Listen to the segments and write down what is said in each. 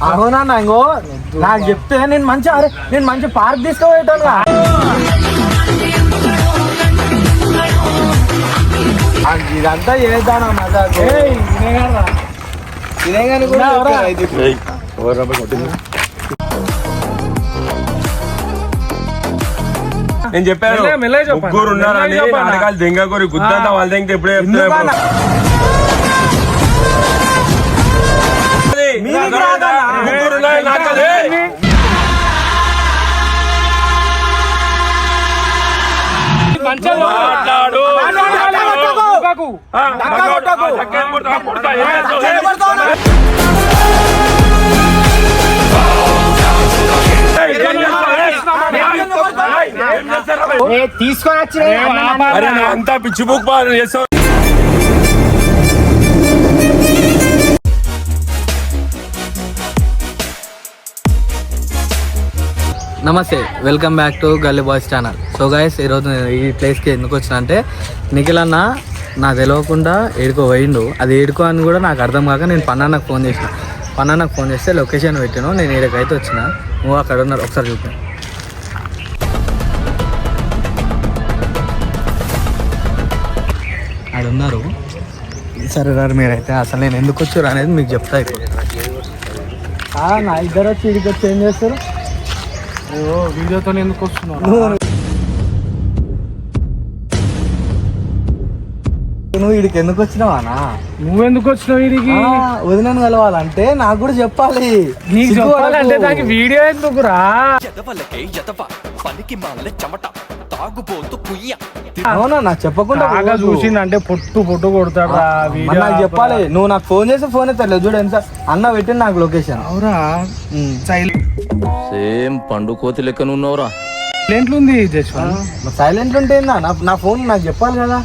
అవునా ఇంకో నాకు చెప్తే నేను మంచి పార్క్ తీసుకోపోయేటాను. ఇదంతా చేద్దానా మజా తినేగాని కూడా నేను చెప్పాను ముగ్గురు ఉన్నారని నాటకాలు దెంగకూరి గుద్దంతా వాళ్ళ దెంగ ఎప్పుడే చెప్తున్నా. తీసుకొని వచ్చి అంతా పిచ్చి బుక్ చేస్తావు. నమస్తే, వెల్కమ్ బ్యాక్ టు గల్లీ బాయ్స్ ఛానల్. సో గైస్, ఈరోజు ఈ ప్లేస్కి ఎందుకు వచ్చిన అంటే నిఖిల్ అన్న నాకు తెలియకుండా ఏడుకో పోయిండు. అది ఏడుకో అని కూడా నాకు అర్థం కాక నేను పన్నాన్నకు ఫోన్ చేసిన. పన్నాన్నకు ఫోన్ చేస్తే లొకేషన్ పెట్టాను. నేను ఏడకైతే వచ్చిన, నువ్వు అక్కడ ఉన్నారు, ఒకసారి చూపి. ఆడ ఉన్నారు. సరే రారు మీరైతే. అసలు నేను ఎందుకు వచ్చారు అనేది మీకు చెప్తా ఇప్పుడు. నా ఇద్దరు వచ్చి ఇడికి వచ్చి ఏం చేస్తారు? వీడియోతో ఎందుకు వస్తున్నావు? నువ్వు వీడికి ఎందుకు వచ్చినావానా? నువ్వెందుకు వచ్చినావు వీడికి? వదినను కలవాలంటే నాకు కూడా చెప్పాలి. నీకు చెప్పాలంటే నాకు వీడియో ఎందుకురా? అవునా, నాకు చెప్పకుండా చూసిందంటే పొట్టు కొడతాడు. నాకు చెప్పాలి. నువ్వు నాకు ఫోన్ చేసి ఫోన్ ఎత్తలేదు చూడు. ఎంత అన్న పెట్టింది నాకు లొకేషన్. అవురా? సేమ్ పండు కోతి లెక్కన ఉన్నావురా. సైలెంట్ ఉంది. సైలెంట్ ఉంటే నా ఫోన్ నాకు చెప్పాలి కదా.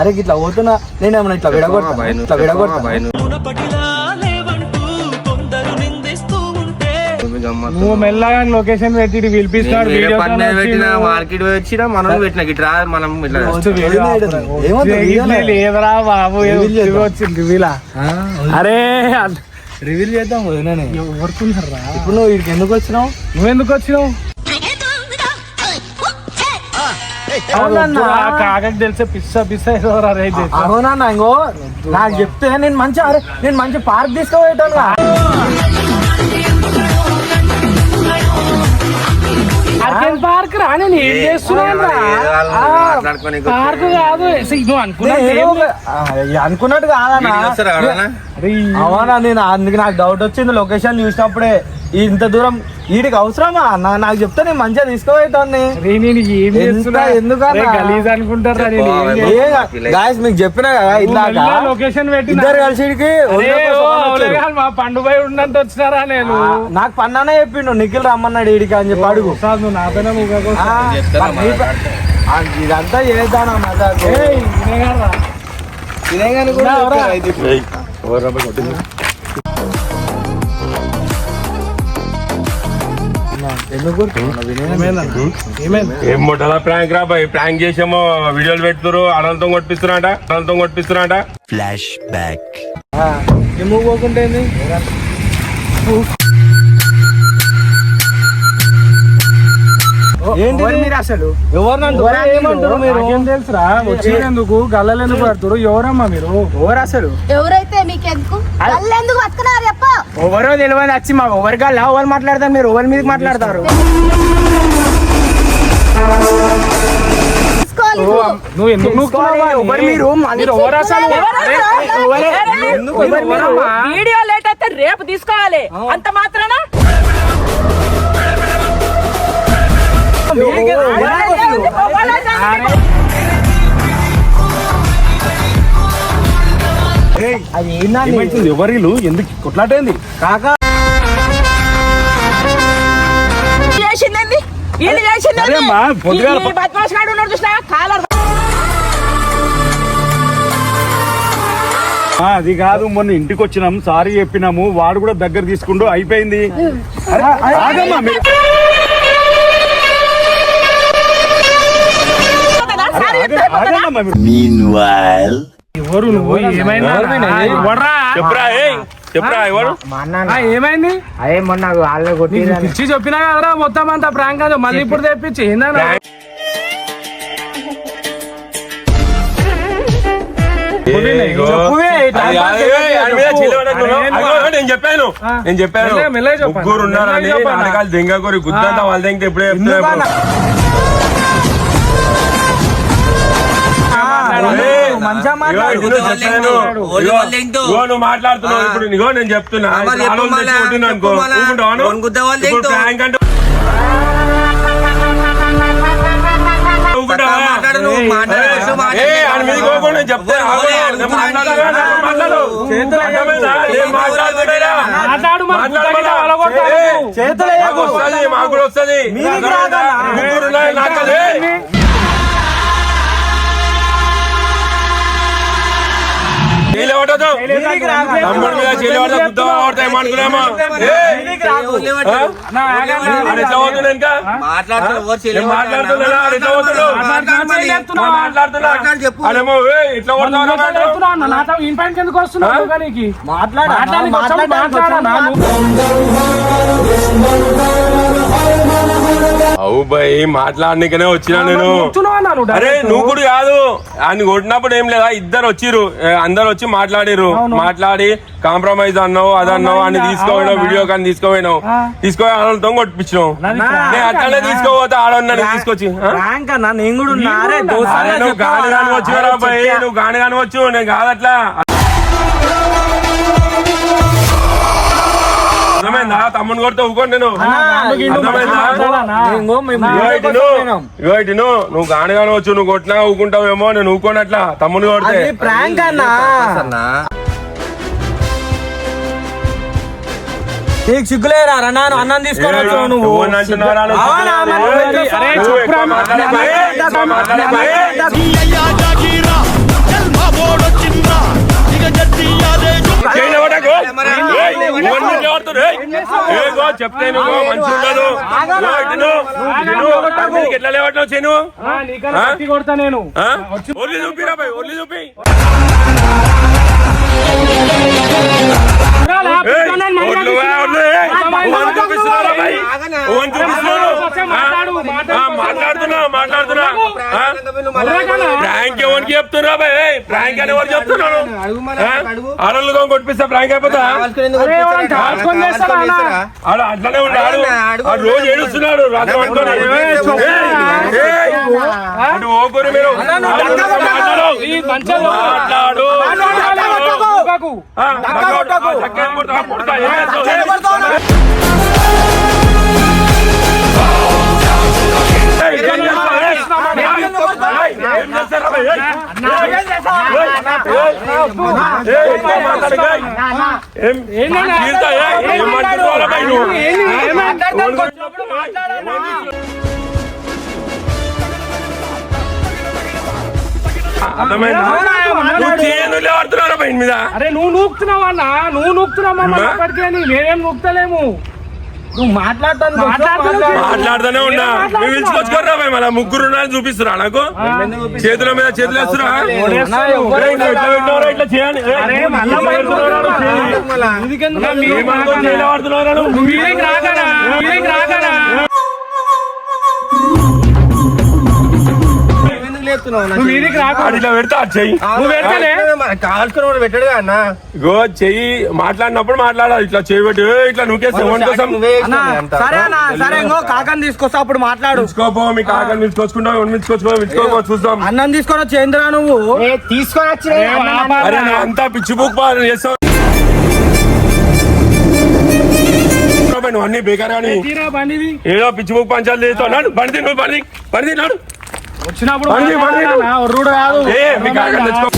అరే ఇట్లా పోతున్నా, నేనేమన్నా ఇట్లా విడగొడతా. నువ్వు మెల్లగా లొకేషన్ పెట్టి పిలిపిస్తాడు. మార్కెట్ వచ్చినా మనం పెట్టిన గిట్రా మనం లేదరా బాబు, వచ్చింది. అరే రివీల్ చేద్దాం వదినని. ఎవరుకున్నారా? ఇప్పుడు నువ్వు వీడికి ఎందుకు వచ్చినావు? నువ్వెందుకు వచ్చినావు? కాకకి తెలిసే పిస్స అవునా ఇంకో నాకు చెప్తే నేను మంచి పార్క్ తీసుకోపోయేటాను. పార్క్ రా, నేను ఏం చేస్తున్నాను? పార్క్ కాదు అనుకున్నట్టు కాదన్నా. అవునా, నేను అందుకు నాకు డౌట్ వచ్చింది లొకేషన్ చూసినప్పుడే. ఇంత దూరం వీడికి అవసరమా? నాకు చెప్తే నేను మంచిగా తీసుకోపోయేటాన్ని. గలీజ్ అనుకుంటారా? గాయస్ మీకు చెప్పినా కదా, ఇట్లా లొకేషన్ పెట్టి ఇద్దరు కలిసి మా పండుగ ఉన్నట్టు వచ్చినారా? నేను నాకు పన్నానే చెప్పిండు నిఖిల్ రమ్మన్నాడు ఈడికి అని చెప్పి. అడుగు ఇదంతా చేద్దానా మజా తినేగాని కూడా ఏం మొట్టలా ప్రాంక్ రా బాయ్. ప్రాంక్ చేసామో వీడియోలు పెడుతున్నారు. అనంతం కొట్టిస్తున్నాట. Flash back. నువ్వు పోకుంటే ఏంటి మీరు అసలు ఎవరినంటారు? మీరు ఏం తెలుసురా? వచ్చినందుకు గల్లలు ఎందుకు పడుతున్నారు? ఎవరమ్మా మీరు? ఎవరు అసలు? ఎవరైతే మీకెందుకు ఎందుకు బతుకున్నారు చెప్ప? ఎవరో తెలియదు వచ్చి మాకు ఎవరి గల్ల ఎవరు మాట్లాడతారు? మీరు ఎవరి మీద మాట్లాడతారు? నువ్వు ఎందుకు వీడియో లేట్ అయితే రేపు తీసుకోవాలి అంత మాత్రాన? ఎవరిలు ఎందుకు కొట్లాటైంది? కాకా చేసిందండి వీళ్ళు చేసిందండి. అది కాదు, మొన్న ఇంటికి వచ్చినాం, సారీ చెప్పినాము, వాడు కూడా దగ్గర తీసుకుంటూ అయిపోయింది. Meanwhile, ఎవరు నువ్వు? ఏమైనా చెప్పరా ఎవరు ఏమైంది అదే మొన్న వాళ్ళు కొట్టి పిచ్చి చెప్పినా కదరా మొత్తం అంతా ప్రాంక్ కాదు మళ్ళీ ఇప్పుడు తెప్పించి ఏందన్నా నేను చెప్పాను ముగ్గురు ఉన్నారని నాటకాలు దెంగకూరి గుద్దంతా వాళ్ళ దగ్గర ఎప్పుడే నువ్వు మాట్లాడుతున్నావు ఇప్పుడు నీగో నేను చెప్తున్నా అనుకో ప్రాంక్ అంటే మాకు కూడా వస్తుంది తమ్ముడి మీద చేయలేవాడు గుద్దం ఆడతాయి ఏమనుకున్నామా ఎట్లా పోతున్నా ఇంకా మాట్లాడుతున్నా ఎట్లా పోతున్నావు మాట్లాడుతున్నా అదేమో ఎట్లా నాతో ఈ పైన ఎందుకు వస్తున్నావు అవు భయ్ మాట్లాడనికనే వచ్చినా నేను అరే నువ్వు కూడా కాదు ఆయన కొట్టినప్పుడు ఏం లేదా ఇద్దరు వచ్చిర్రు అందరు వచ్చి మాట్లాడిర్రు మాట్లాడి కాంప్రమైజ్ అన్నావు అదన్నావు అని తీసుకోపోయినావు వీడియో కానీ తీసుకోపోయినావు తీసుకుపోయి ఆడలతో కొట్టించినావు నేను అట్లనే తీసుకోపోతే ఆడన్నాను తీసుకొచ్చి నువ్వు గాని కానివచ్చు కదా భయ్ నువ్వు గాని కానివచ్చు నేను కాదట్లా అర్థమైందా తమ్ముని కొడితే ఊకోండి నేను నువ్వు గాని కానివచ్చు నువ్వు కొట్టినా ఊకుంటావేమో నేను ఊకోని అట్లా తమ్ముని కొడితే ప్రాంక్ అన్నా నీకు సిగ్గులేరా నాన్న అన్నం తీసుకోవచ్చు నువ్వు చెప్తే మంచి ఉండదు ఎట్లా లేవట్లేవు చేను కొడతా నేను ఒర్లి చూపిరా భయ్ ఒర్లి చూపి మాట్లాడుతున్నా ప్రాంక్ ఎవరికి చెప్తున్నా భయ్ ప్రాంక్ అని ఎవరు చెప్తున్నాను ఆడలతో కొట్టిస్తా ప్రాంక్ అయిపోతా ఆడ అట్లనే ఉన్నాడు రోజు ఏడుస్తున్నాడు రాత్రి అటు ఓకూరి మీరు మాట్లాడు అరే నువ్వు నూకుతున్నావు అన్న నువ్వు నూకుతున్నావు మేమేం నూకుతలేము నువ్వు మాట్లాడుతూనే ఉన్నా నువ్వు పిలుచుకొచ్చుకోరా మళ్ళీ ముగ్గురు ఉన్నారని చూపిస్తున్నా నాకు చేతుల మీద చేతులు వేస్తున్నా ఇట్లా చేయాలి ఇట్లా పెడతా చెయ్యి పెట్టాడు అన్న గో చెయ్యి మాట్లాడినప్పుడు మాట్లాడాలి ఇట్లా చేయబెట్టి ఇట్లా నువ్వేస్తే సరే కాకని తీసుకొస్తా అప్పుడు మాట్లాడు తీసుకోపో మీ కాకని పిలుచుకొచ్చుకుంటావు చూస్తాం అన్నం తీసుకొని వచ్చేంద్రా నువ్వు తీసుకొని వచ్చి అరే నువ్వు అంతా పిచ్చి బుక్ చేస్తావు నువ్వు అన్ని బేకార్ అని ఏదో పిచ్చి బుక్ పంచాలు చేస్తావు నాడు బండి నువ్వు బండి నాడు వచ్చినప్పుడు కాదు మీ కాకని తెచ్చుకో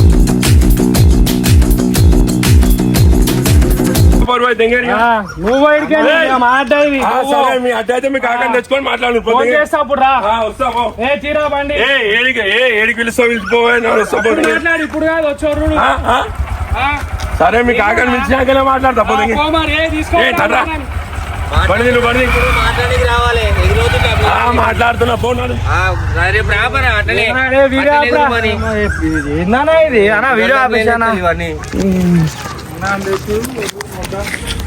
నువ్వు మీ అడ్డైతే మీ కాకని తెచ్చుకొని మాట్లాడు ఏడికి పిలుస్తావు ఇప్పుడు కాదు వచ్చారు సరే మీ కాకని పిలిచినాకనే మాట్లాడతా మాట్లాడుతున్నా పోనాడు ఇది అన్న వీడియో ఆపేసానా చెప్తా